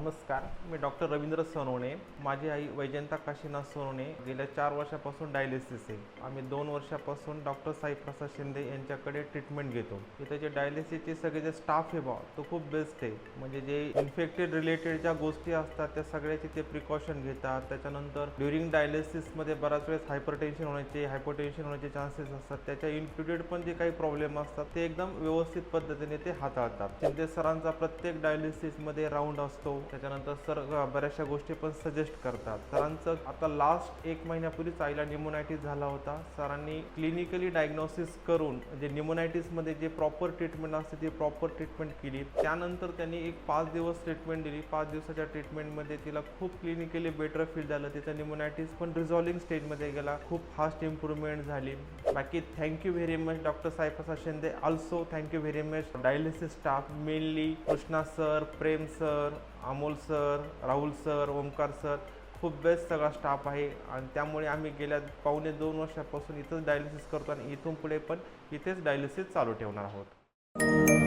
नमस्कार, मी डॉक्टर रवींद्र सोनवणे. माझी आई वैजयंता काशीनाथ सोनवणे गेल्या 4 वर्षापासून डायलिसिस आहे. आम्ही 2 वर्षापासून डॉक्टर साईप्रसाद शिंदे यांच्याकडे ट्रीटमेंट घेतो. इथे जे डायलिसिसचे सगळे जे स्टाफ आहे तो खूप बेस्ट आहे. म्हणजे जे इन्फेक्टेड रिलेटेड ज्या गोष्टी असतात त्या सगळ्याची ते प्रिकॉशन घेतात. त्याच्यानंतर ड्युरिंग डायलिसिसमध्ये बऱ्याच वेळेस हायपरटेन्शन होण्याचे चान्सेस असतात. त्याच्या इन्क्लुडेड पण जे काही प्रॉब्लेम असतात ते एकदम व्यवस्थित पद्धतीने ते हाताळतात. शिंदे सरांचा प्रत्येक डायलिसिसमध्ये राऊंड असतो. त्याच्यानंतर सर बऱ्याचशा गोष्टी पण सजेस्ट करतात. सरांचं आता लास्ट 1 महिन्यापूर्वीच आईला न्यूमोनायटिस झाला होता. सरांनी क्लिनिकली डायग्नोसिस करून म्हणजे न्यूमोनायटिसमध्ये जे प्रॉपर ट्रीटमेंट असते ती प्रॉपर ट्रीटमेंट केली. त्यानंतर त्यांनी एक 5 दिवस ट्रीटमेंट दिली. 5 दिवसाच्या ट्रीटमेंटमध्ये तिला खूप क्लिनिकली बेटर फील झालं. तिचं न्यूमोनायटिस पण रिझॉल्विंग स्टेजमध्ये गेला. खूप फास्ट इम्प्रूव्हमेंट झाली. बाकी thank you very much doctor Saiprasad Shinde. Also thank you very much dialysis staff, mainly Krishna sir, Prem sir, Amol sir, Rahul sir, Omkar sir. खूप बेस्ट सगळा स्टाफ आहे आणि त्यामुळे आम्ही गेल्या 2.5 वर्षापासून इथंच डायलिसिस करतो आणि इथून पुढे पण इथेच डायलिसिस चालू ठेवणार आहोत.